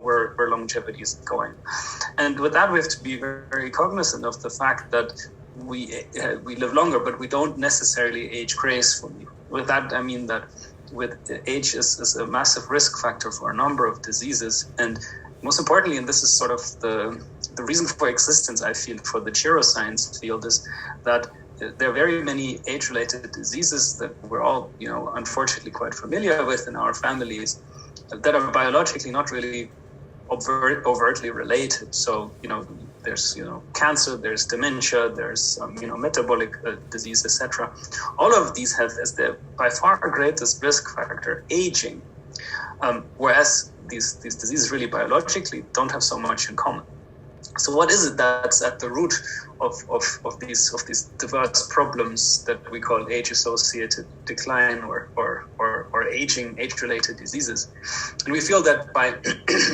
where longevity is going. And with that, we have to be very, very cognizant of the fact that we live longer, but we don't necessarily age gracefully. With that, I mean that with age is a massive risk factor for a number of diseases. And most importantly, and this is sort of the reason for existence, I feel, for the geroscience field, is that there are very many age-related diseases that we're all, unfortunately quite familiar with in our families that are biologically not really overtly related. So, there's, cancer, there's dementia, there's, metabolic disease, etc. All of these have as their by far greatest risk factor aging, whereas these diseases really biologically don't have so much in common. So what is it that's at the root of these diverse problems that we call age-associated decline or age-related diseases? And we feel that by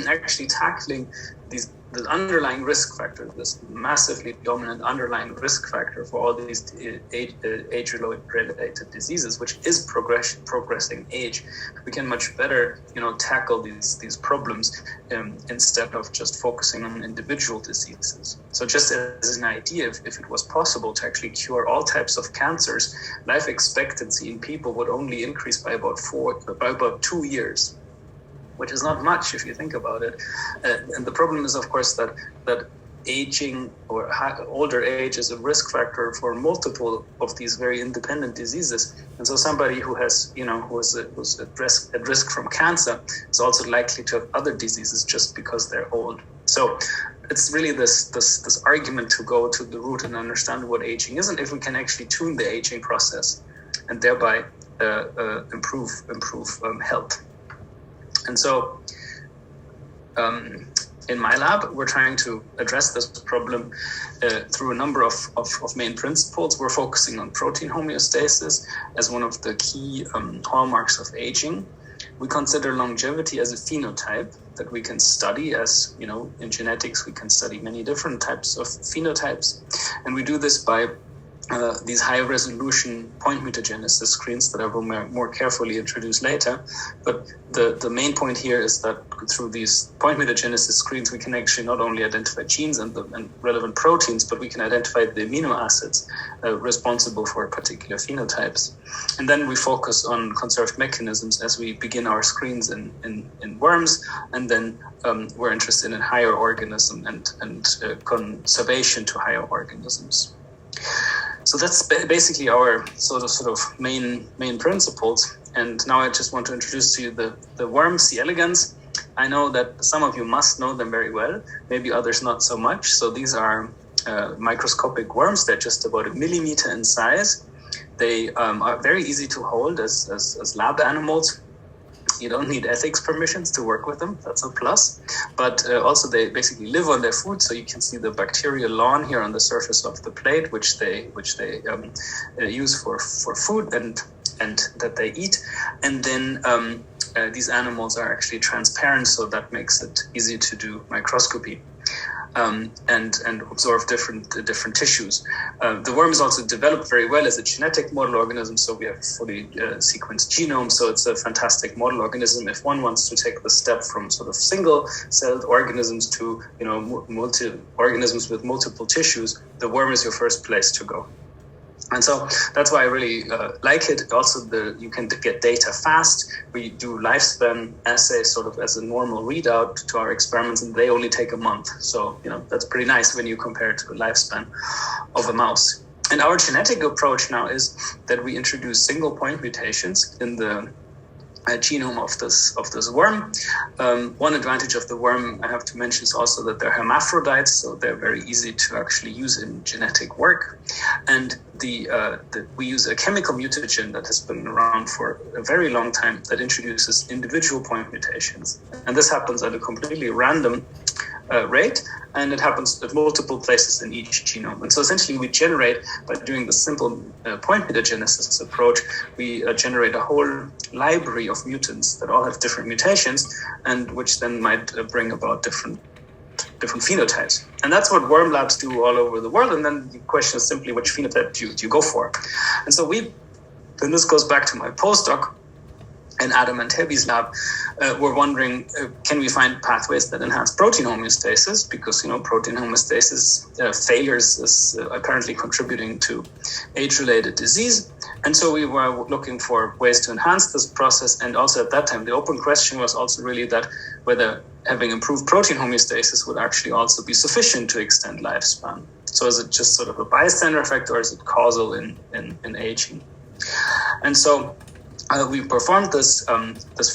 actually tackling the underlying risk factor, this massively dominant underlying risk factor for all these age-related diseases, which is progressing age, we can much better, tackle these problems instead of just focusing on individual diseases. So just as an idea, if it was possible to actually cure all types of cancers, life expectancy in people would only increase by about 2 years, which is not much if you think about it. And the problem is, of course, that aging or older age is a risk factor for multiple of these very independent diseases. And so somebody who's at risk from cancer is also likely to have other diseases just because they're old. So it's really this argument to go to the root and understand what aging is, and if we can actually tune the aging process and thereby improve health. And so in my lab, we're trying to address this problem through a number of main principles. We're focusing on protein homeostasis as one of the key hallmarks of aging. We consider longevity as a phenotype that we can study, as in genetics, we can study many different types of phenotypes. And we do this by these high-resolution point mutagenesis screens that I will more carefully introduce later. But the main point here is that through these point mutagenesis screens, we can actually not only identify genes and relevant proteins, but we can identify the amino acids responsible for particular phenotypes. And then we focus on conserved mechanisms as we begin our screens in worms, and then we're interested in higher organism and conservation to higher organisms. So that's basically our sort of main principles. And now I just want to introduce to you the worms, C. elegans. I know that some of you must know them very well, maybe others not so much. So these are microscopic worms. They're just about 1 millimeter in size. They are very easy to hold as lab animals. You don't need ethics permissions to work with them. That's a plus. But also they basically live on their food. So you can see the bacterial lawn here on the surface of the plate, which they use for food and that they eat. And then these animals are actually transparent, so that makes it easy to do microscopy. And absorb different tissues. The worm is also developed very well as a genetic model organism, so we have fully sequenced genomes, so it's a fantastic model organism. If one wants to take the step from sort of single-celled organisms to organisms with multiple tissues, the worm is your first place to go. And so that's why I really like it. Also, you can get data fast. We do lifespan assays sort of as a normal readout to our experiments, and they only take a month. So, that's pretty nice when you compare it to the lifespan of a mouse. And our genetic approach now is that we introduce single point mutations in the genome of this worm. One advantage of the worm I have to mention is also that they're hermaphrodites, so they're very easy to actually use in genetic work. And we use a chemical mutagen that has been around for a very long time that introduces individual point mutations. And this happens at a completely random rate, and it happens at multiple places in each genome. And so essentially we generate, by doing the simple point mutagenesis approach, we generate a whole library of mutants that all have different mutations, and which then might bring about different phenotypes. And that's what worm labs do all over the world. And then the question is simply, which phenotype do you go for? And so and this goes back to my postdoc, and Adam and Tebi's lab were wondering, can we find pathways that enhance protein homeostasis? Because, protein homeostasis failures is apparently contributing to age-related disease. And so we were looking for ways to enhance this process. And also at that time, the open question was also really that whether having improved protein homeostasis would actually also be sufficient to extend lifespan. So is it just sort of a bystander effect, or is it causal in aging? And so we performed this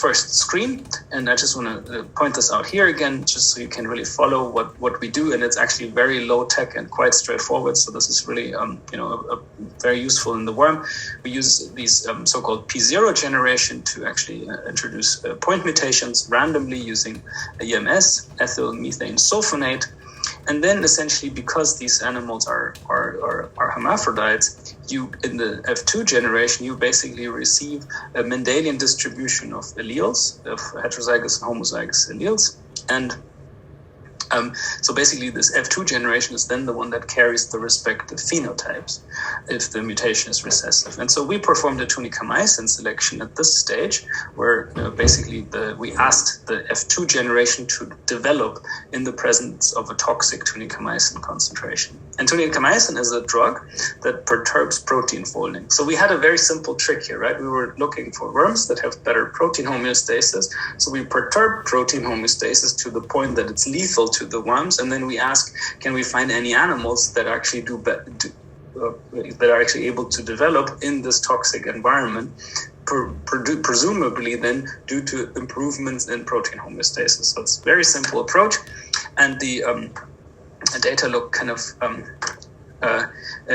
first screen, and I just want to point this out here again, just so you can really follow what we do. And it's actually very low tech and quite straightforward. So this is really very useful in the worm. We use these so-called P0 generation to actually introduce point mutations randomly using EMS, ethyl methane sulfonate. And then essentially, because these animals are hermaphrodites, you in the F2 generation, you basically receive a Mendelian distribution of alleles, of heterozygous and homozygous alleles. And so basically, this F2 generation is then the one that carries the respective phenotypes if the mutation is recessive. And so we performed a tunicamycin selection at this stage, where basically we asked the F2 generation to develop in the presence of a toxic tunicamycin concentration. And tunicamycin is a drug that perturbs protein folding. So we had a very simple trick here, right? We were looking for worms that have better protein homeostasis. So we perturb protein homeostasis to the point that it's lethal to the worms, and then we ask, can we find any animals that actually that are actually able to develop in this toxic environment, presumably then due to improvements in protein homeostasis. So it's a very simple approach, and the data look kind of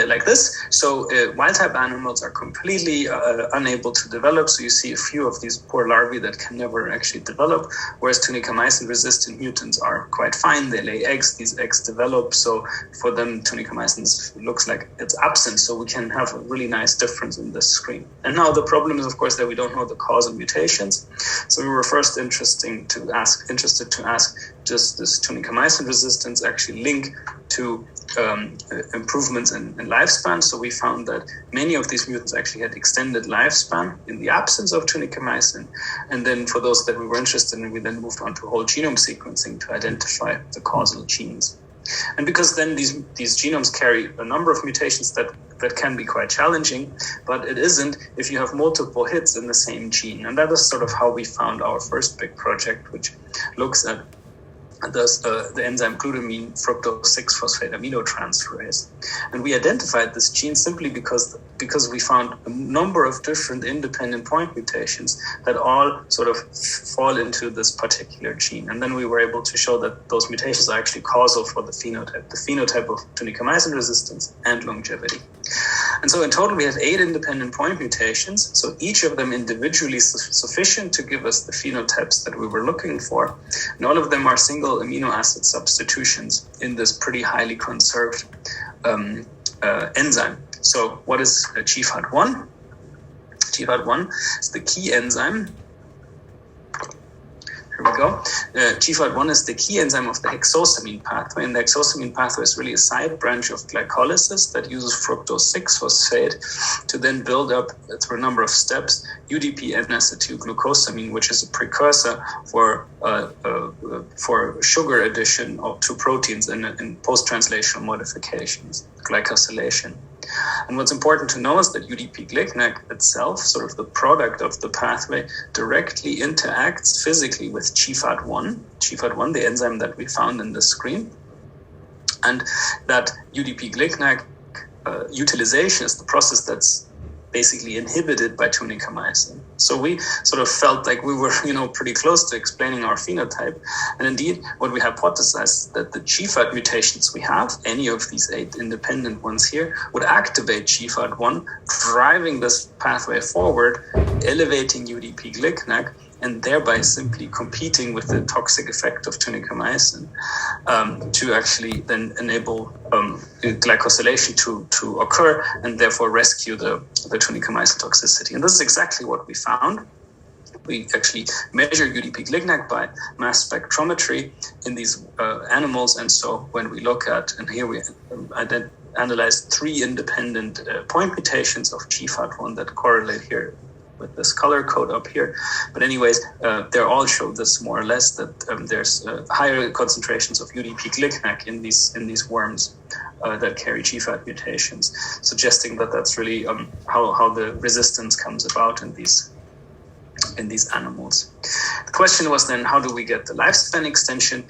like this. So wild-type animals are completely unable to develop. So you see a few of these poor larvae that can never actually develop, whereas tunicamycin-resistant mutants are quite fine. They lay eggs. These eggs develop. So for them, tunicamycin looks like it's absent. So we can have a really nice difference in this screen. And now the problem is, of course, that we don't know the cause of mutations. So we were first interested to ask, does this tunicamycin resistance actually link to improvements in lifespan? So we found that many of these mutants actually had extended lifespan in the absence of tunicamycin. And then for those that we were interested in, we then moved on to whole genome sequencing to identify the causal genes. And because then these genomes carry a number of mutations that can be quite challenging, but it isn't if you have multiple hits in the same gene. And that is sort of how we found our first big project, which looks at the enzyme glutamine fructose 6-phosphate aminotransferase. And we identified this gene simply because we found a number of different independent point mutations that all sort of fall into this particular gene. And then we were able to show that those mutations are actually causal for the phenotype of tunicamycin resistance and longevity. And so in total, we have 8 independent point mutations. So each of them individually sufficient to give us the phenotypes that we were looking for. And all of them are single amino acid substitutions in this pretty highly conserved enzyme. So what is GFAT1? GFAT1 is the key enzyme. Here we go. GFAT1 is the key enzyme of the hexosamine pathway, and the hexosamine pathway is really a side branch of glycolysis that uses fructose 6-phosphate to then build up, through a number of steps, UDP N-acetylglucosamine, which is a precursor for sugar addition to proteins in post-translational modifications, glycosylation. And what's important to know is that UDP-GLICNAC itself, sort of the product of the pathway, directly interacts physically with GFAT1, the enzyme that we found in the screen. And that UDP-GLICNAC utilization is the process that's basically inhibited by tunicamycin. So we sort of felt like we were, pretty close to explaining our phenotype. And indeed, what we hypothesized that the GFAT mutations we have, any of these 8 independent ones here, would activate GFAT1, driving this pathway forward, elevating UDP-GLICNAC, and thereby simply competing with the toxic effect of tunicamycin to actually then enable glycosylation to occur and therefore rescue the tunicamycin toxicity. And this is exactly what we found. We actually measure UDP-GLICNAC by mass spectrometry in these animals. And so when we look at, and here we analyzed 3 independent point mutations of GFAT1 that correlate here this color code up here. But anyways, they all show this more or less, that there's higher concentrations of UDP-GLICNAC in these worms that carry GFAT mutations, suggesting that that's really how the resistance comes about in these animals. The question was then, how do we get the lifespan extension?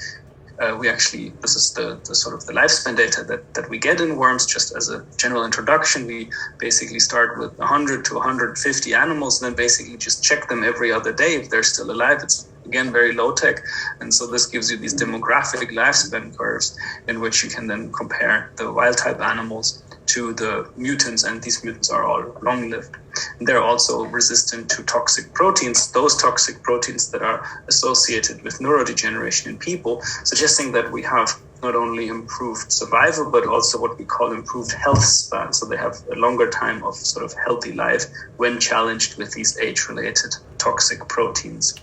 This is the sort of the lifespan data that we get in worms. Just as a general introduction, we basically start with 100 to 150 animals, and then basically just check them every other day if they're still alive. It's again very low tech, and so this gives you these demographic lifespan curves in which you can then compare the wild type animals to the mutants, and these mutants are all long-lived. And they're also resistant to toxic proteins, those toxic proteins that are associated with neurodegeneration in people, suggesting that we have not only improved survival, but also what we call improved health span. So they have a longer time of sort of healthy life when challenged with these age-related toxic proteins.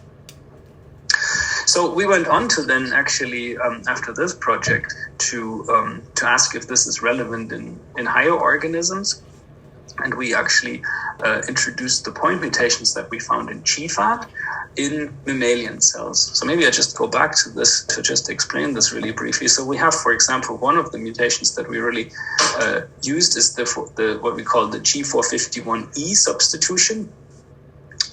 So we went on to then actually, after this project, to ask if this is relevant in higher organisms. And we actually introduced the point mutations that we found in GFAT in mammalian cells. So maybe I just go back to this to just explain this really briefly. So we have, for example, one of the mutations that we really used is the what we call the G451E substitution.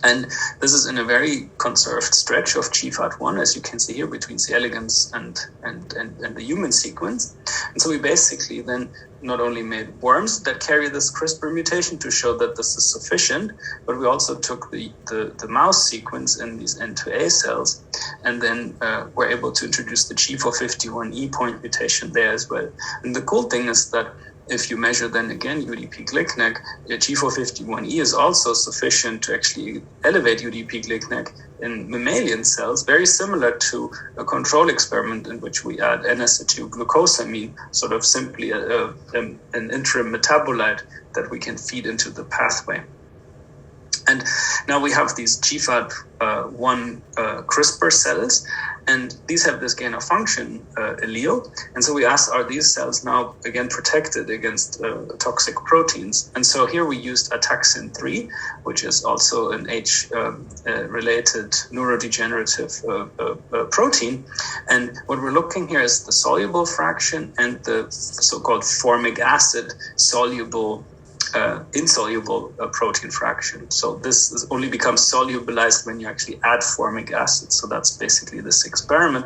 And this is in a very conserved stretch of GFAT1, as you can see here, between C. elegans and the human sequence. And so we basically then not only made worms that carry this CRISPR mutation to show that this is sufficient, but we also took the mouse sequence in these N2A cells, and then were able to introduce the G451E point mutation there as well. And the cool thing is that if you measure then again UDP-GLICNAC, G451E is also sufficient to actually elevate UDP-GLICNAC in mammalian cells, very similar to a control experiment in which we add N-acetylglucosamine, sort of simply an interim metabolite that we can feed into the pathway. And now we have these GFAT1 CRISPR cells, and these have this gain of function allele. And so we asked, are these cells now again protected against toxic proteins? And so here we used ataxin-3, which is also an age-related neurodegenerative protein. And what we're looking here is the soluble fraction and the so-called formic acid soluble insoluble protein fraction. So this only becomes solubilized when you actually add formic acid. So that's basically this experiment,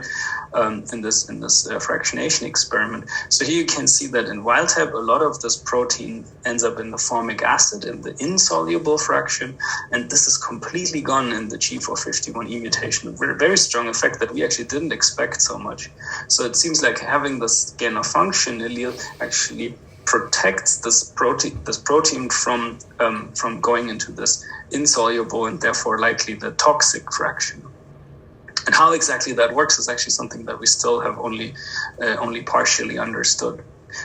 in this fractionation experiment. So here you can see that in wild type, a lot of this protein ends up in the formic acid in the insoluble fraction, and this is completely gone in the G451E mutation. A very strong effect that we actually didn't expect so much. So it seems like having this gain of function allele actually protects this protein from going into this insoluble and therefore likely the toxic fraction. And how exactly that works is actually something that we still have only partially understood.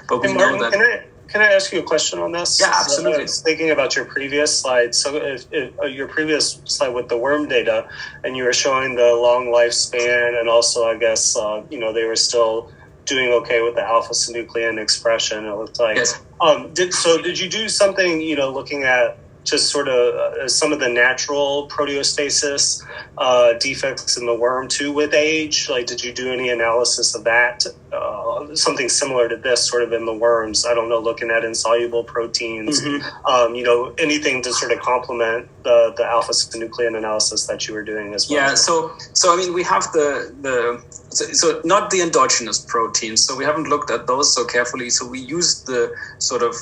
But we know that. Can I ask you a question on this? Yeah, absolutely. So I was thinking about your previous slide. So if your previous slide with the worm data, and you were showing the long lifespan, and also I guess they were still doing okay with the alpha-synuclein expression, it looked like. Yes. Did you do something, looking at just sort of some of the natural proteostasis defects in the worm too with age? Like, did you do any analysis of that? Something similar to this sort of in the worms, I don't know, looking at insoluble proteins, anything to sort of complement the alpha-synuclein analysis that you were doing as well? Yeah, so I mean, we have so not the endogenous proteins, so we haven't looked at those so carefully. So we used the sort of,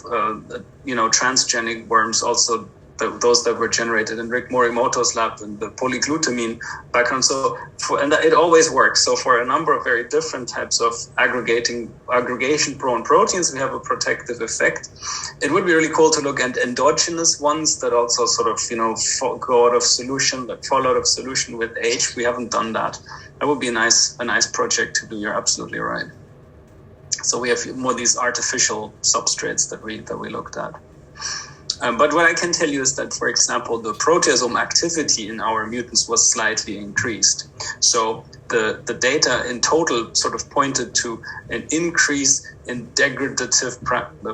transgenic worms, also those that were generated in Rick Morimoto's lab and the polyglutamine background. And it always works. So for a number of very different types of aggregation-prone proteins, we have a protective effect. It would be really cool to look at endogenous ones that also sort of, go out of solution, that fall out of solution with age. We haven't done that. That would be a nice project to do. You're absolutely right. So we have more of these artificial substrates that we looked at. But what I can tell you is that, for example, the proteasome activity in our mutants was slightly increased. So the data in total sort of pointed to an increase in degradative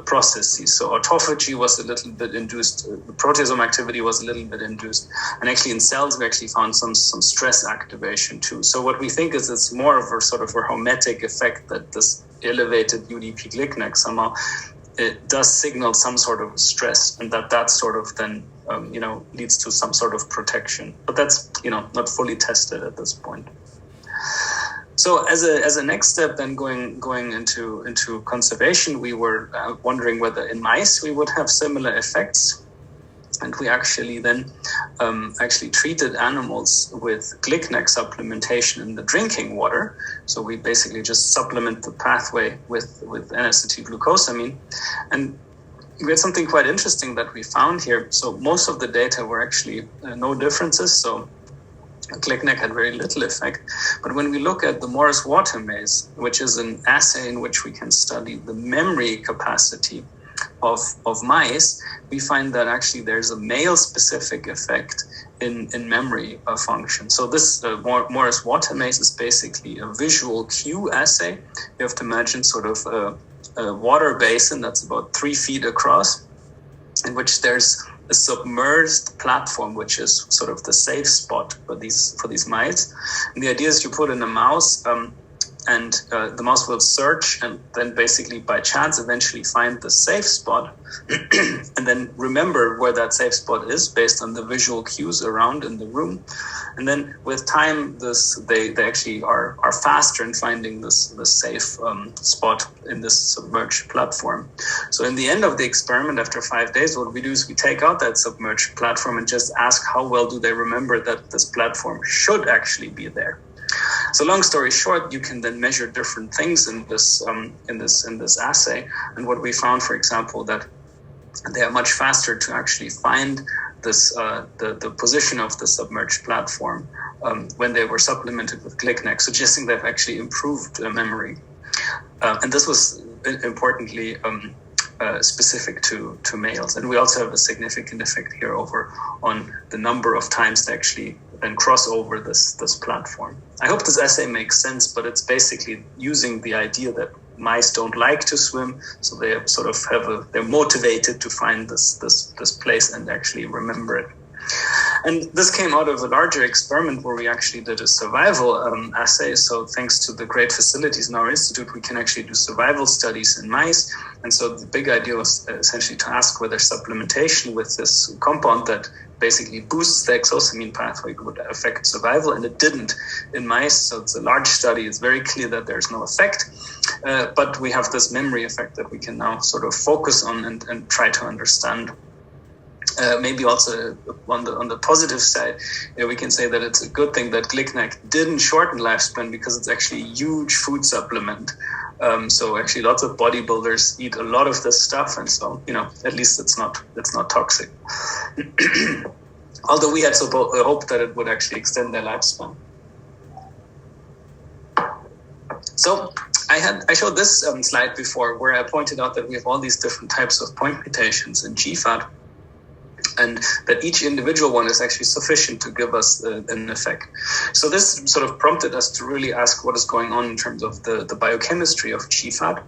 processes. So autophagy was a little bit induced, the proteasome activity was a little bit induced. And actually in cells, we actually found some stress activation too. So what we think is it's more of a sort of a hormetic effect, that this elevated UDP-GLICNAC somehow it does signal some sort of stress, and that sort of then leads to some sort of protection. But that's not fully tested at this point. So as a next step, then going into conservation, we were wondering whether in mice we would have similar effects. And we actually then treated animals with GLICNAC supplementation in the drinking water. So we basically just supplement the pathway with N-acetylglucosamine. And we had something quite interesting that we found here. So most of the data were actually no differences. So GLICNAC had very little effect. But when we look at the Morris-Water maze, which is an assay in which we can study the memory capacity of mice, we find that actually there's a male-specific effect in memory function. So this Morris-Water maze is basically a visual cue assay. You have to imagine sort of a water basin that's about 3 feet across, in which there's a submerged platform, which is sort of the safe spot for these mice. And the idea is you put in a mouse, and the mouse will search and then basically by chance eventually find the safe spot and then remember where that safe spot is based on the visual cues around in the room. And then with time, they actually are faster in finding this safe spot in this submerged platform. So in the end of the experiment, after 5 days, what we do is we take out that submerged platform and just ask how well do they remember that this platform should actually be there. So long story short, you can then measure different things in this assay. And what we found, for example, that they are much faster to actually find this the position of the submerged platform when they were supplemented with GLICNAC, suggesting they've actually improved memory. And this was importantly specific to males. And we also have a significant effect here on the number of times they actually then cross over this platform. I hope this essay makes sense, but it's basically using the idea that mice don't like to swim, so they sort of they're motivated to find this place and actually remember it. And this came out of a larger experiment where we actually did a survival assay. So thanks to the great facilities in our institute, we can actually do survival studies in mice. And so the big idea was essentially to ask whether supplementation with this compound that basically boosts the exosamine pathway would affect survival, and it didn't in mice. So it's a large study. It's very clear that there's no effect, but we have this memory effect that we can now sort of focus on and try to understand. Maybe also on the positive side, we can say that it's a good thing that GLICNAC didn't shorten lifespan, because it's actually a huge food supplement. So actually lots of bodybuilders eat a lot of this stuff, and so at least it's not toxic. Although we had hoped that it would actually extend their lifespan. So I showed this slide before, where I pointed out that we have all these different types of point mutations in GFAT, and that each individual one is actually sufficient to give us an effect. So this sort of prompted us to really ask what is going on in terms of the biochemistry of GFAT.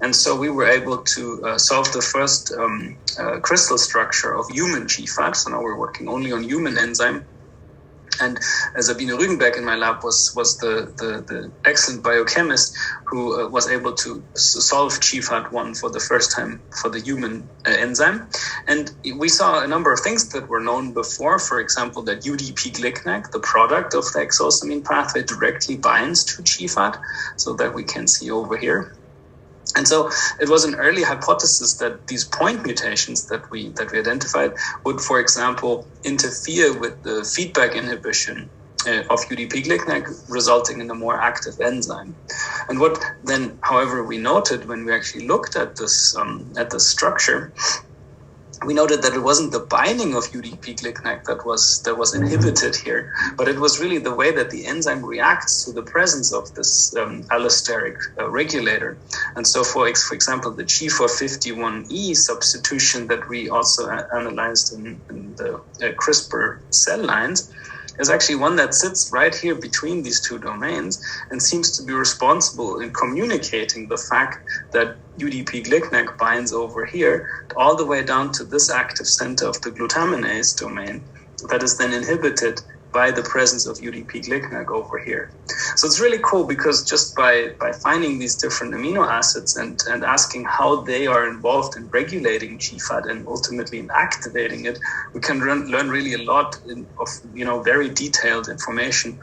And so we were able to solve the first crystal structure of human GFAT. So now we're working only on human enzyme. And Sabine Rügenberg in my lab was the excellent biochemist who was able to solve GFAT1 for the first time for the human enzyme. And we saw a number of things that were known before. For example, that UDP-GLICNAC, the product of the exosamine pathway, directly binds to GFAT, so that we can see over here. And so it was an early hypothesis that these point mutations that we identified would, for example, interfere with the feedback inhibition of UDP-GLICNAC, resulting in a more active enzyme. And what then, however, we noted when we actually looked at this structure, we noted that it wasn't the binding of UDP-GLICNAC that was inhibited here, but it was really the way that the enzyme reacts to the presence of this allosteric regulator. And so, for example, the G451E substitution that we also analyzed in the CRISPR cell lines is actually one that sits right here between these two domains and seems to be responsible in communicating the fact that UDP-GLICNAC binds over here all the way down to this active center of the glutaminase domain that is then inhibited by the presence of UDP-GLICNAC over here. So it's really cool because just by finding these different amino acids and asking how they are involved in regulating GFAT and ultimately in activating it, we can learn really a lot of very detailed information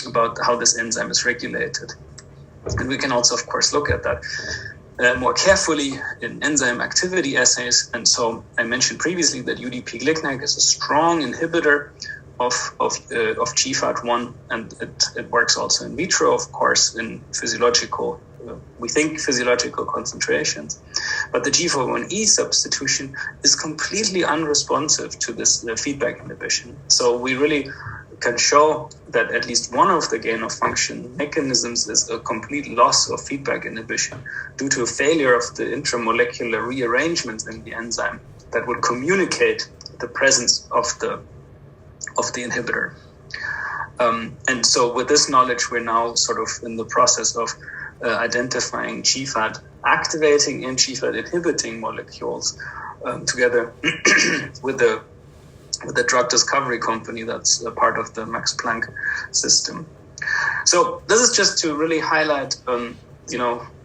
about how this enzyme is regulated. And we can also, of course, look at that more carefully in enzyme activity assays. And so I mentioned previously that UDP-GLICNAC is a strong inhibitor of GFAT1, and it works also in vitro, of course, in physiological concentrations. But the G451E substitution is completely unresponsive to this feedback inhibition. So we really can show that at least one of the gain of function mechanisms is a complete loss of feedback inhibition due to a failure of the intramolecular rearrangements in the enzyme that would communicate the presence of the inhibitor. And so with this knowledge, we're now sort of in the process of identifying GFAT activating and GFAT inhibiting molecules together with the drug discovery company that's a part of the Max Planck system. So this is just to really highlight the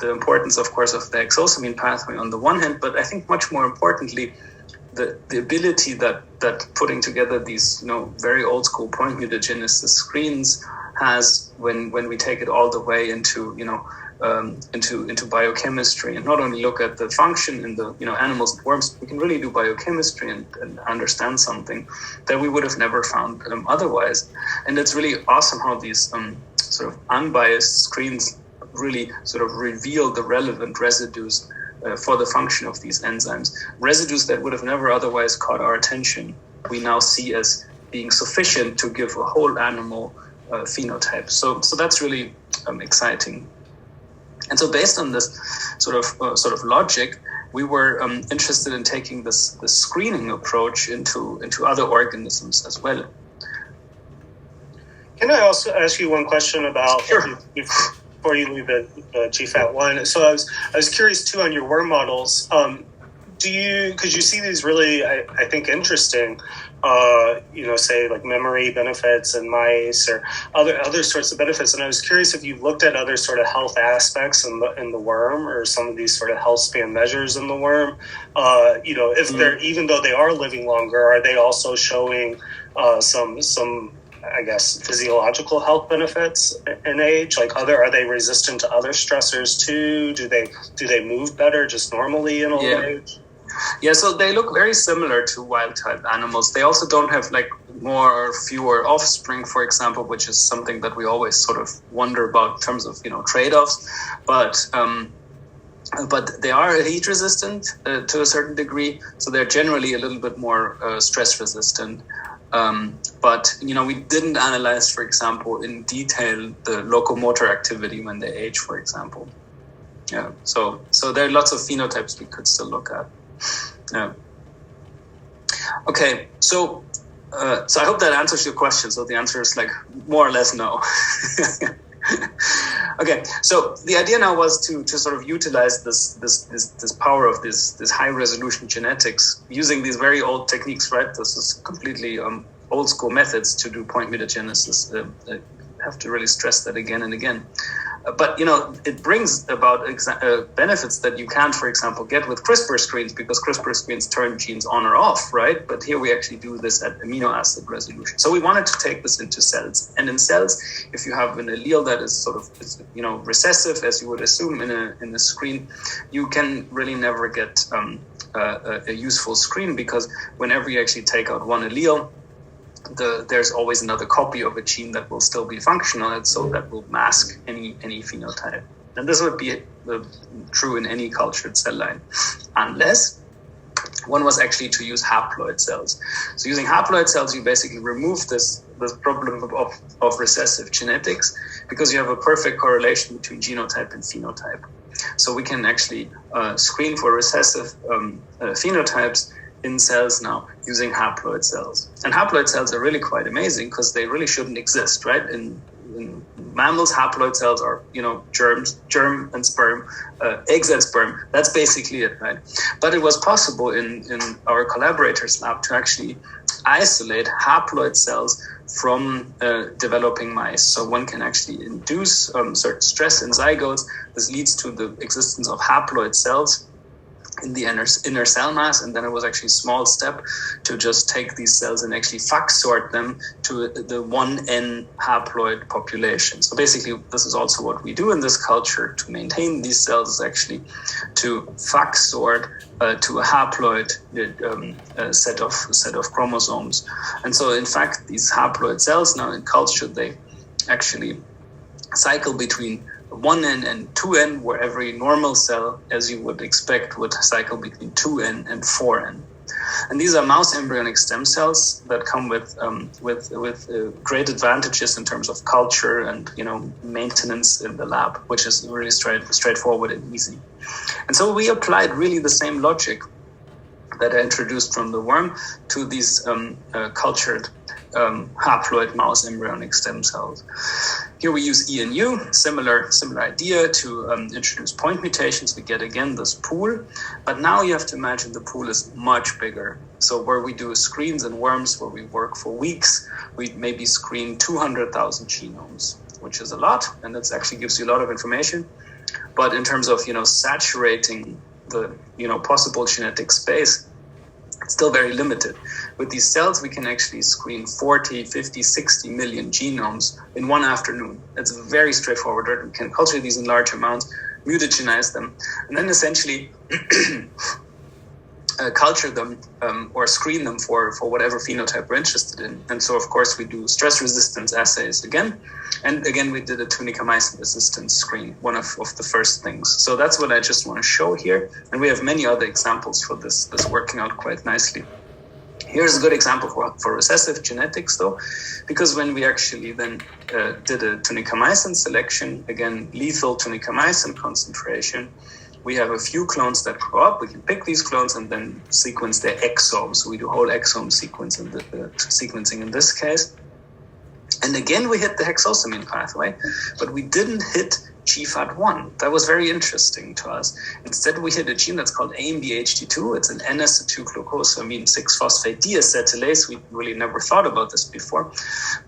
importance, of course, of the exosamine pathway on the one hand, but I think much more importantly, the ability that putting together these very old school point mutagenesis screens has when we take it all the way into biochemistry and not only look at the function in the animals and worms, we can really do biochemistry and understand something that we would have never found otherwise. And it's really awesome how these sort of unbiased screens really sort of reveal the relevant residues for the function of these enzymes. Residues that would have never otherwise caught our attention, we now see as being sufficient to give a whole animal phenotype. So that's really exciting. And so based on this sort of logic, we were interested in taking this screening approach into other organisms as well. Can I also ask you one question about... Sure. Before you leave the GFAT1, so I was curious too on your worm models. Could you see these really, I think, interesting, say like memory benefits in mice or other sorts of benefits? And I was curious if you've looked at other sort of health aspects in the worm or some of these sort of health span measures in the worm. If they're, even though they are living longer, are they also showing some I guess, physiological health benefits in age? Like are they resistant to other stressors too? Do they move better just normally in old age? Yeah, so they look very similar to wild type animals. They also don't have like more or fewer offspring, for example, which is something that we always sort of wonder about in terms of trade-offs. But they are heat resistant to a certain degree, so they're generally a little bit more stress resistant. But we didn't analyze, for example, in detail the locomotor activity when they age, for example. Yeah. So there are lots of phenotypes we could still look at. Yeah. Okay. So I hope that answers your question. So the answer is like more or less no. Okay, so the idea now was to sort of utilize this power of this high resolution genetics using these very old techniques, right? This is completely old school methods to do point mutagenesis. I have to really stress that again and again. But it brings about benefits that you can't, for example, get with CRISPR screens because CRISPR screens turn genes on or off, right? But here we actually do this at amino acid resolution. So we wanted to take this into cells. And in cells, if you have an allele that is sort of recessive, as you would assume in a screen, you can really never get a useful screen because whenever you actually take out one allele, there's always another copy of a gene that will still be functional, and so that will mask any phenotype. And this would be true in any cultured cell line, unless One was actually to use haploid cells. So using haploid cells, you basically remove this problem of recessive genetics, because you have a perfect correlation between genotype and phenotype. So we can actually screen for recessive phenotypes in cells now using haploid cells. And haploid cells are really quite amazing, because they really shouldn't exist, right? In mammals, haploid cells are, germ and sperm, eggs and sperm. That's basically it, right? But it was possible in our collaborators' lab to actually isolate haploid cells from developing mice. So one can actually induce certain stress in zygotes. This leads to the existence of haploid cells in the inner cell mass, and then it was actually a small step to just take these cells and actually FACS sort them to the 1N haploid population. So basically, this is also what we do in this culture to maintain these cells, is actually to FACS sort to a haploid set of chromosomes. And so, in fact, these haploid cells now in culture, they actually cycle between 1N and 2N, where every normal cell, as you would expect, would cycle between 2N and 4N. And these are mouse embryonic stem cells that come with great advantages in terms of culture and maintenance in the lab, which is really straightforward and easy. And so we applied really the same logic that I introduced from the worm to these cultured haploid mouse embryonic stem cells. Here we use ENU, similar idea to introduce point mutations. We get again this pool, but now you have to imagine the pool is much bigger. So where we do screens in worms, where we work for weeks, we maybe screen 200,000 genomes, which is a lot, and that actually gives you a lot of information. But in terms of saturating the possible genetic space, it's still very limited. With these cells, we can actually screen 40, 50, 60 million genomes in one afternoon. It's very straightforward. We can culture these in large amounts, mutagenize them, and then essentially culture them or screen them for whatever phenotype we're interested in. And so, of course, we do stress resistance assays again. And again, we did a tunicamycin resistance screen, one of the first things. So that's what I just want to show here. And we have many other examples for this working out quite nicely. Here's a good example for recessive genetics, though, because when we actually then did a tunicamycin selection, again, lethal tunicamycin concentration, we have a few clones that grow up. We can pick these clones and then sequence their exomes. So we do whole exome sequencing in this case. And again, we hit the hexosamine pathway, but we didn't hit GFAT1. That was very interesting to us. Instead, we hit a gene that's called AMDHD2. It's an N-acetylglucosamine 6-phosphate deacetylase. We really never thought about this before.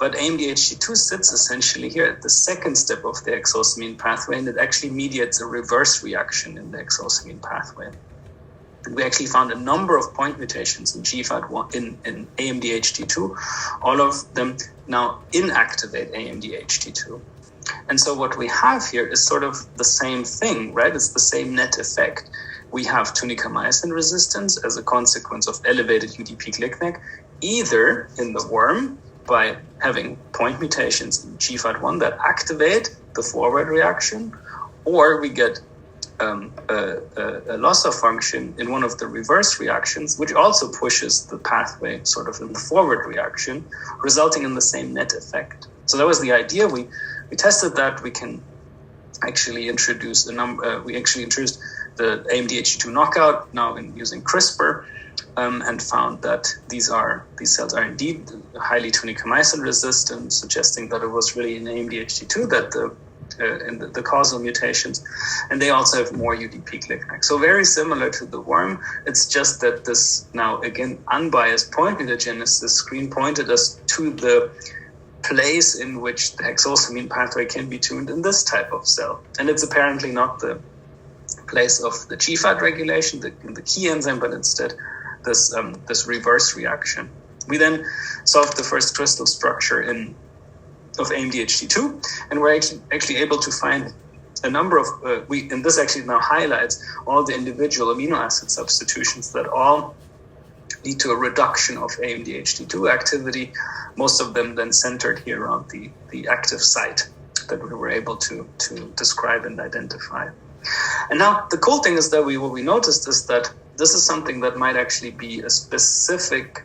But AMDHD2 sits essentially here at the second step of the hexosamine pathway, and it actually mediates a reverse reaction in the hexosamine pathway. And we actually found a number of point mutations in GFAT1 in AMDHD2. All of them now inactivate AMDHD2. And so what we have here is sort of the same thing, right? It's the same net effect. We have tunicamycin resistance as a consequence of elevated UDP-GLICNAC, either in the worm by having point mutations in GFAT1 that activate the forward reaction, or we get a loss of function in one of the reverse reactions, which also pushes the pathway sort of in the forward reaction, resulting in the same net effect. So that was the idea. We tested that. We can actually introduce we actually introduced the AMDHD2 knockout now using CRISPR, and found that these cells are indeed highly tunicamycin resistant, suggesting that it was really in AMDHD2 that in the causal mutations, and they also have more UDP-GLICNAC. So very similar to the worm. It's just that this now, again, unbiased point mutagenesis screen pointed us to the place in which the hexosamine pathway can be tuned in this type of cell. And it's apparently not the place of the GFAT regulation, the key enzyme, but instead this reverse reaction. We then solved the first crystal structure of AMDHD2, and we're actually able to find a number of, and this actually now highlights all the individual amino acid substitutions that all lead to a reduction of AMDHD2 activity, most of them then centered here around the active site that we were able to describe and identify. And now the cool thing is that what we noticed is that this is something that might actually be a specific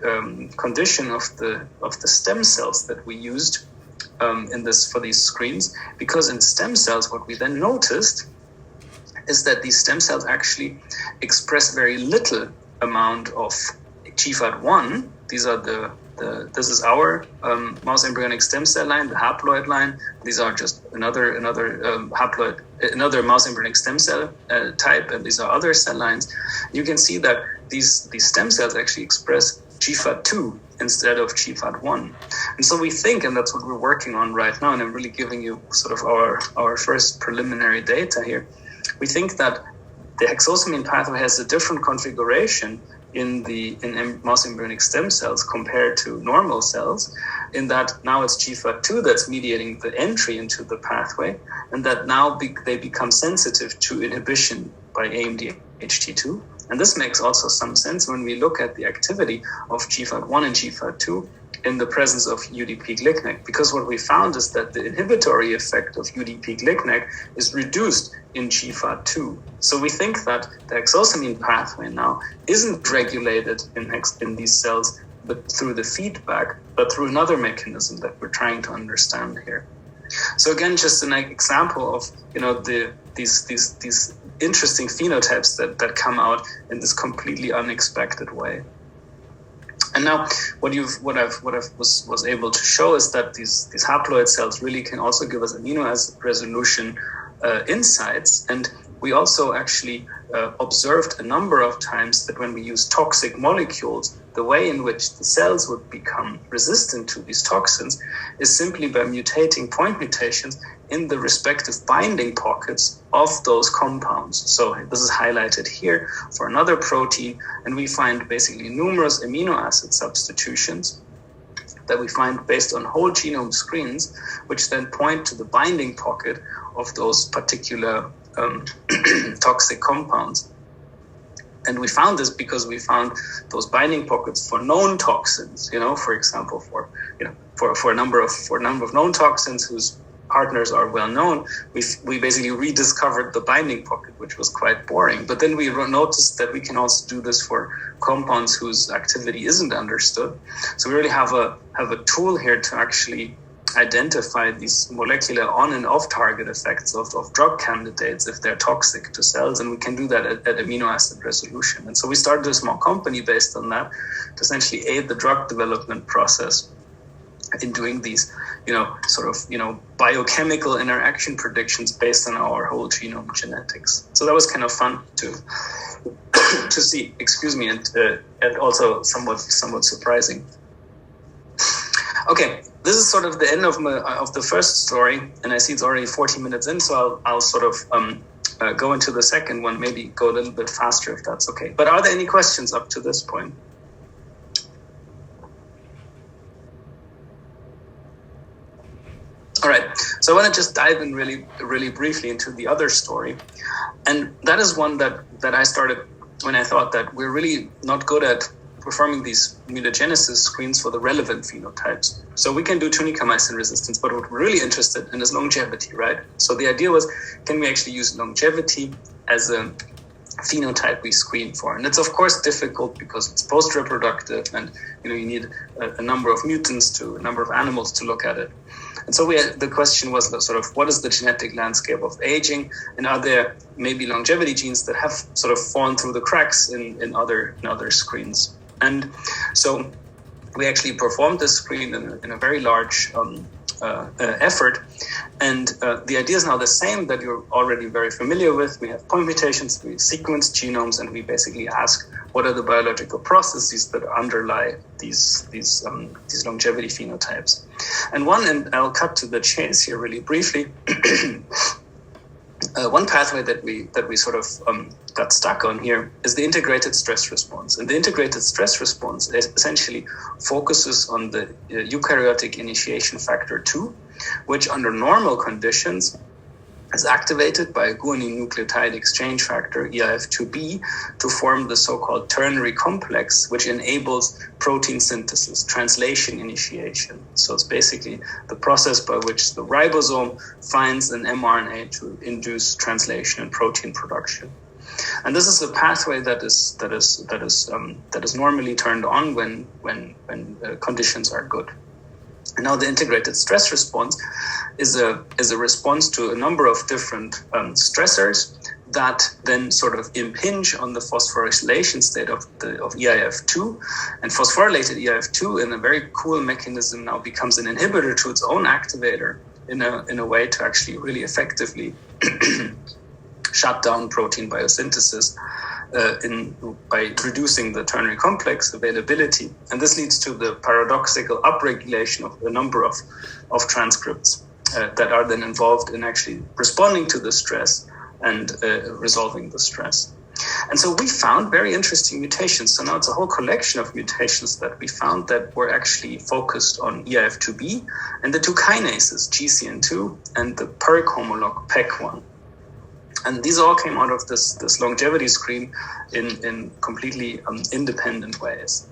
condition of the stem cells that we used for these screens, because in stem cells, what we then noticed is that these stem cells actually express very little amount of GFAT1. These are this is our mouse embryonic stem cell line, the haploid line. These are just another mouse embryonic stem cell type, and these are other cell lines. You can see that these stem cells actually express GFAT2 instead of GFAT1. And so we think, and that's what we're working on right now, and I'm really giving you sort of our first preliminary data here. We think that the hexosamine pathway has a different configuration in mouse embryonic stem cells compared to normal cells, in that now it's GFAT2 that's mediating the entry into the pathway, and that now they become sensitive to inhibition by AMDHT2. And this makes also some sense when we look at the activity of GFAT1 and GFAT2 in the presence of UDP-GLICNAC, because what we found is that the inhibitory effect of UDP-GLICNAC is reduced in GFAT2. So we think that the hexosamine pathway now isn't regulated in these cells, but through the feedback, but through another mechanism that we're trying to understand here. So again, just an example of these interesting phenotypes that come out in this completely unexpected way. And now, what I was able to show is that these haploid cells really can also give us amino acid resolution insights. And we also actually observed a number of times that when we use toxic molecules, the way in which the cells would become resistant to these toxins is simply by mutating point mutations in the respective binding pockets of those compounds. So this is highlighted here for another protein, and we find basically numerous amino acid substitutions that we find based on whole genome screens, which then point to the binding pocket of those particular toxic compounds. And we found this because we found those binding pockets for known toxins, for example, for a number of known toxins whose partners are well known. We basically rediscovered the binding pocket, which was quite boring. But then we noticed that we can also do this for compounds whose activity isn't understood. So we really have a tool here to actually identify these molecular on and off target effects of drug candidates if they're toxic to cells, and we can do that at amino acid resolution. And so we started a small company based on that to essentially aid the drug development process in doing these, biochemical interaction predictions based on our whole genome genetics. So that was kind of fun to see, and also somewhat surprising. Okay, this is sort of the end of the first story, and I see it's already 40 minutes in, so I'll sort of go into the second one, maybe go a little bit faster if that's okay. But are there any questions up to this point? All right, so I want to just dive in really, really briefly into the other story. And that is one that I started when I thought that we're really not good at performing these mutagenesis screens for the relevant phenotypes. So we can do tunicamycin resistance, but what we're really interested in is longevity, right? So the idea was, can we actually use longevity as a phenotype we screen for? And it's of course difficult because it's post-reproductive, and you need a number of mutants a number of animals to look at it. And so the question was sort of, what is the genetic landscape of aging, and are there maybe longevity genes that have sort of fallen through the cracks in other screens? And so we actually performed this screen in a very large effort. And the idea is now the same that you're already very familiar with. We have point mutations, we sequence genomes, and we basically ask what are the biological processes that underlie these longevity phenotypes. And I'll cut to the chase here really briefly. One pathway that we sort of got stuck on here is the integrated stress response. And the integrated stress response essentially focuses on the eukaryotic initiation factor 2, which under normal conditions is activated by a guanine nucleotide exchange factor, EIF2B, to form the so-called ternary complex, which enables protein synthesis, translation initiation. So it's basically the process by which the ribosome finds an mRNA to induce translation and protein production. And this is a pathway that is normally turned on when conditions are good. And now the integrated stress response is a response to a number of different stressors that then sort of impinge on the phosphorylation state of EIF2. And phosphorylated EIF2 in a very cool mechanism now becomes an inhibitor to its own activator in a way to actually really effectively shut down protein biosynthesis by reducing the ternary complex availability. And this leads to the paradoxical upregulation of a number of transcripts that are then involved in actually responding to the stress and resolving the stress. And so we found very interesting mutations. So now it's a whole collection of mutations that we found that were actually focused on EIF2B and the two kinases, GCN2 and the PERK homolog PEC1. And these all came out of this longevity screen in completely independent ways.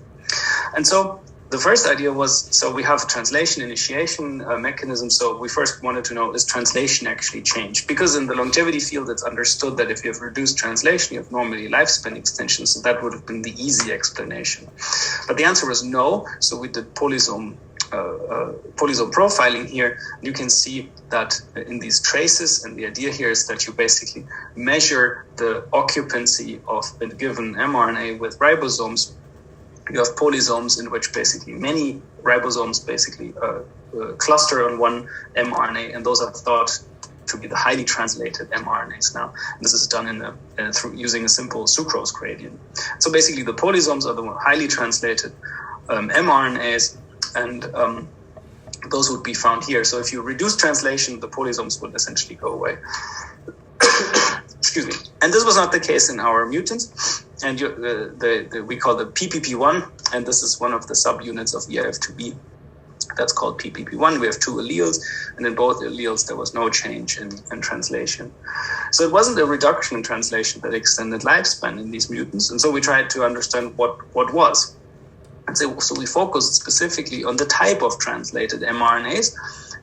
And so the first idea was, so we have a translation initiation mechanism. So we first wanted to know, is translation actually changed? Because in the longevity field, it's understood that if you have reduced translation, you have normally lifespan extension. So that would have been the easy explanation. But the answer was no. So we did polysome profiling here. You can see that in these traces, and the idea here is that you basically measure the occupancy of a given mRNA with ribosomes. You have polysomes in which basically many ribosomes basically cluster on one mRNA, and those are thought to be the highly translated mRNAs now. And this is done through using a simple sucrose gradient. So basically the polysomes are the highly translated mRNAs, and those would be found here. So if you reduce translation, the polysomes would essentially go away. Excuse me. And this was not the case in our mutants. And we call the PPP1, and this is one of the subunits of EIF2B. That's called PPP1. We have two alleles, and in both alleles there was no change in translation. So it wasn't a reduction in translation that extended lifespan in these mutants, and so we tried to understand what was. And so we focused specifically on the type of translated mRNAs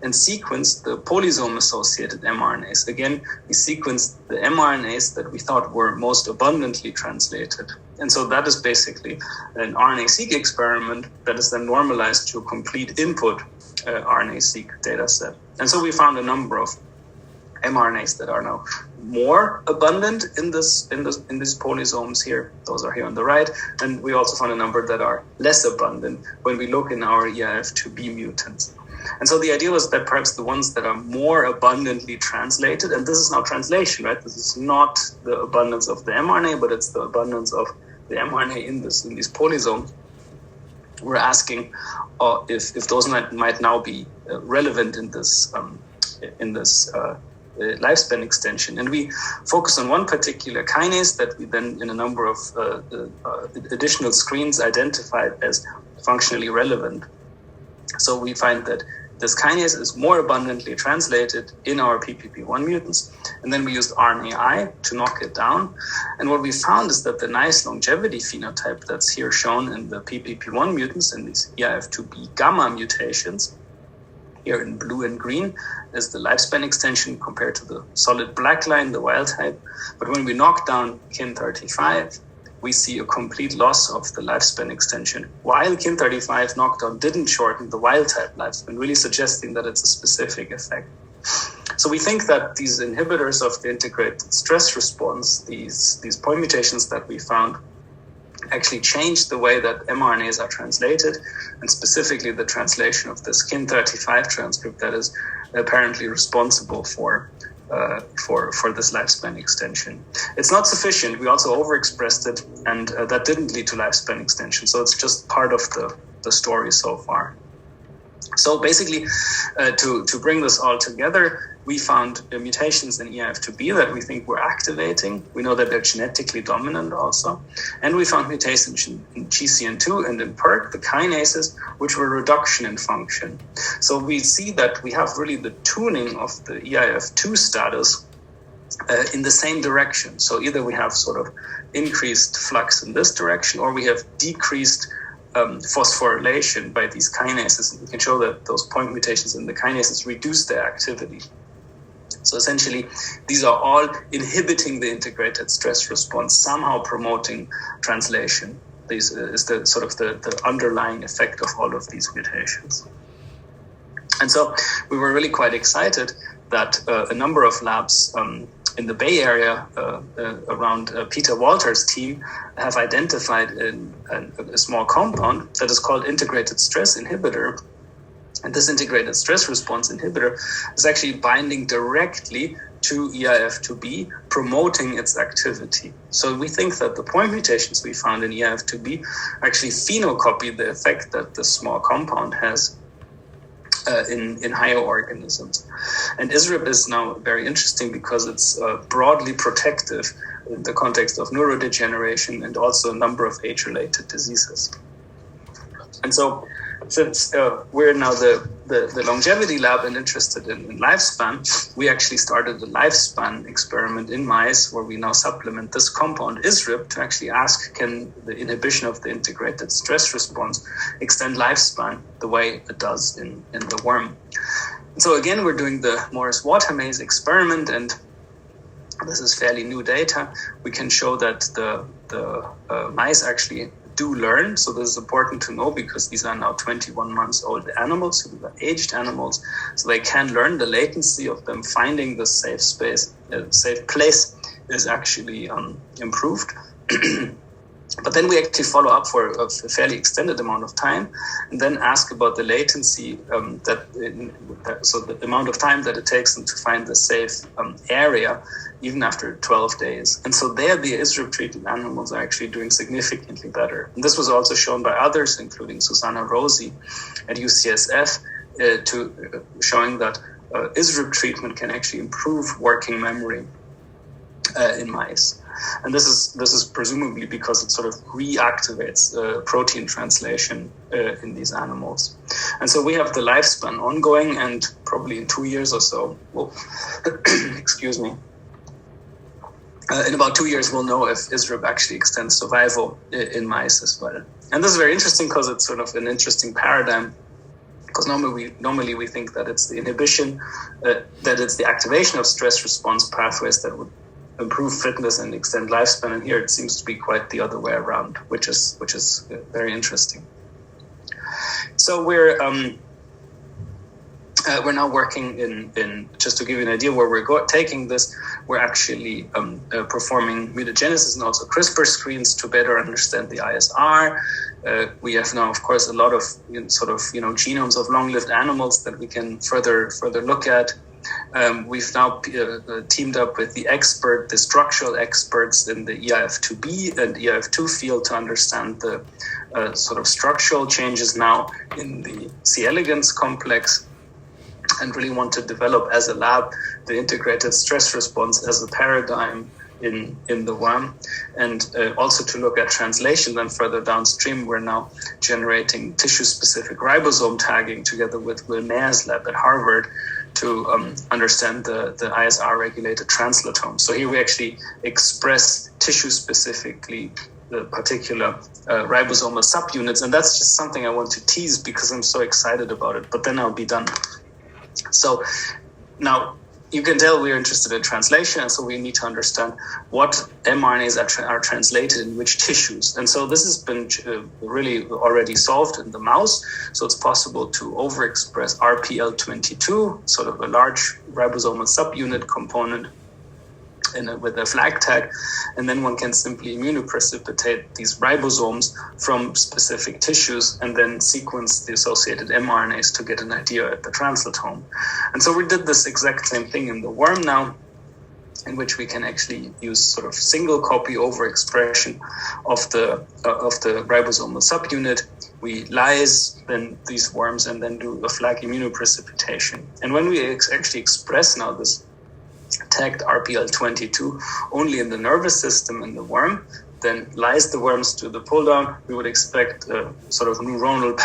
and sequenced the polysome-associated mRNAs. Again, we sequenced the mRNAs that we thought were most abundantly translated. And so that is basically an RNA-seq experiment that is then normalized to a complete input RNA-seq data set. And so we found a number of mRNAs that are now more abundant in these polysomes here. Those are here on the right. And we also found a number that are less abundant when we look in our EIF2B mutants. And so the idea was that perhaps the ones that are more abundantly translated, and this is now translation, right? This is not the abundance of the mRNA, but it's the abundance of the mRNA in these polysomes. We're asking if those might now be relevant in this lifespan extension. And we focus on one particular kinase that we then in a number of additional screens identified as functionally relevant. So we find that this kinase is more abundantly translated in our PPP1 mutants, and then we used RNAi to knock it down. And what we found is that the nice longevity phenotype that's here shown in the PPP1 mutants and these EIF2B gamma mutations, here in blue and green, is the lifespan extension compared to the solid black line, the wild type. But when we knock down KIN35, we see a complete loss of the lifespan extension, while KIN35 knockdown didn't shorten the wild type lifespan, really suggesting that it's a specific effect. So we think that these inhibitors of the integrated stress response, these point mutations that we found, actually changed the way that mRNAs are translated, and specifically the translation of this KIN35 transcript that is apparently responsible for this lifespan extension. It's not sufficient. We also overexpressed it, and that didn't lead to lifespan extension. So it's just part of the story so far. So basically, to bring this all together, we found mutations in EIF2B that we think were activating. We know that they're genetically dominant also. And we found mutations in GCN2 and in PERK, the kinases, which were reduction in function. So we see that we have really the tuning of the EIF2 status in the same direction. So either we have sort of increased flux in this direction, or we have decreased phosphorylation by these kinases. And we can show that those point mutations in the kinases reduce their activity. So essentially, these are all inhibiting the integrated stress response, somehow promoting translation. This is the sort of the underlying effect of all of these mutations. And so we were really quite excited that a number of labs in the Bay Area around Peter Walter's team have identified a small compound that is called integrated stress inhibitor. And this integrated stress response inhibitor is actually binding directly to eIF2B, promoting its activity. So we think that the point mutations we found in eIF2B actually phenocopy the effect that the small compound has in higher organisms. And ISRIP is now very interesting because it's broadly protective in the context of neurodegeneration and also a number of age-related diseases. And so since we're now the longevity lab and interested in lifespan, we actually started a lifespan experiment in mice where we now supplement this compound ISRIP to actually ask, can the inhibition of the integrated stress response extend lifespan the way it does in the worm? And so again, we're doing the Morris-Water maze experiment, and this is fairly new data. We can show that the mice actually do learn. So this is important to know because these are now 21 months old animals, so these are aged animals. So they can learn. The latency of them finding the safe place is actually improved. But then we actually follow up for a fairly extended amount of time and then ask about the latency, so the amount of time that it takes them to find the safe area, even after 12 days. And so there, the ISRIP-treated animals are actually doing significantly better. And this was also shown by others, including Susanna Rosi at UCSF, showing that ISRIP treatment can actually improve working memory in mice. And this is presumably because it sort of reactivates protein translation in these animals. And so we have the lifespan ongoing, and probably in 2 years or so, excuse me, in about 2 years we'll know if ISRIP actually extends survival in mice as well. And this is very interesting because it's sort of an interesting paradigm, because normally we think that it's the inhibition, that it's the activation of stress response pathways that would improve fitness and extend lifespan, and here it seems to be quite the other way around, which is very interesting. So we're now working in just to give you an idea where we're taking this. We're actually performing mutagenesis and also CRISPR screens to better understand the ISR. We have now, of course, a lot of genomes of long-lived animals that we can further look at. We've now teamed up with the structural experts in the eIF2B and eIF2 field to understand the sort of structural changes now in the C. elegans complex, and really want to develop as a lab the integrated stress response as a paradigm in the worm, and also to look at translation. Then further downstream, we're now generating tissue-specific ribosome tagging together with Will Mayer's lab at Harvard to understand the ISR-regulated translatome. So here we actually express tissue-specifically the particular ribosomal subunits, and that's just something I want to tease because I'm so excited about it, but then I'll be done. So now you can tell we're interested in translation, and so we need to understand what mRNAs are translated in which tissues. And so this has been really already solved in the mouse. So it's possible to overexpress RPL22, sort of a large ribosomal subunit component with a flag tag, and then one can simply immunoprecipitate these ribosomes from specific tissues and then sequence the associated mRNAs to get an idea at the translatome. And so we did this exact same thing in the worm now, in which we can actually use sort of single copy overexpression of the ribosomal subunit. We lyse then these worms and then do a flag immunoprecipitation. And when we actually express now this tagged RPL22 only in the nervous system in the worm, then lyse the worms to the pull down, we would expect a sort of neuronal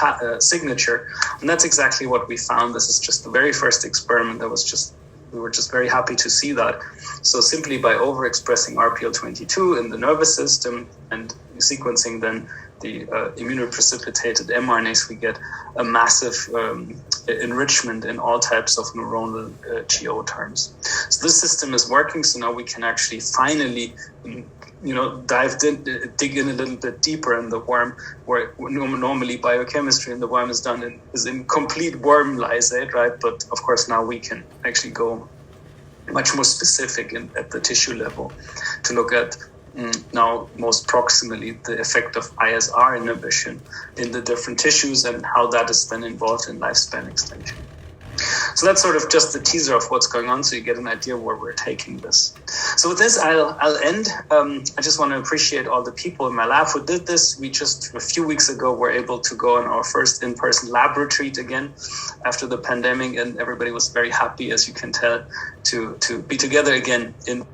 signature. And that's exactly what we found. This is just the very first experiment that was just we were just very happy to see that. So simply by overexpressing RPL22 in the nervous system and sequencing then the immunoprecipitated mRNAs, we get a massive enrichment in all types of neuronal GO terms. So this system is working. So now we can actually finally, dig in a little bit deeper in the worm, where normally biochemistry in the worm is in complete worm lysate, right? But of course now we can actually go much more specific at the tissue level to look at now most proximally the effect of ISR inhibition in the different tissues and how that is then involved in lifespan extension. So that's sort of just the teaser of what's going on, so you get an idea where we're taking this. So with this, I'll end. I just want to appreciate all the people in my lab who did this. We just a few weeks ago were able to go on our first in-person lab retreat again after the pandemic, and everybody was very happy, as you can tell, to be together again in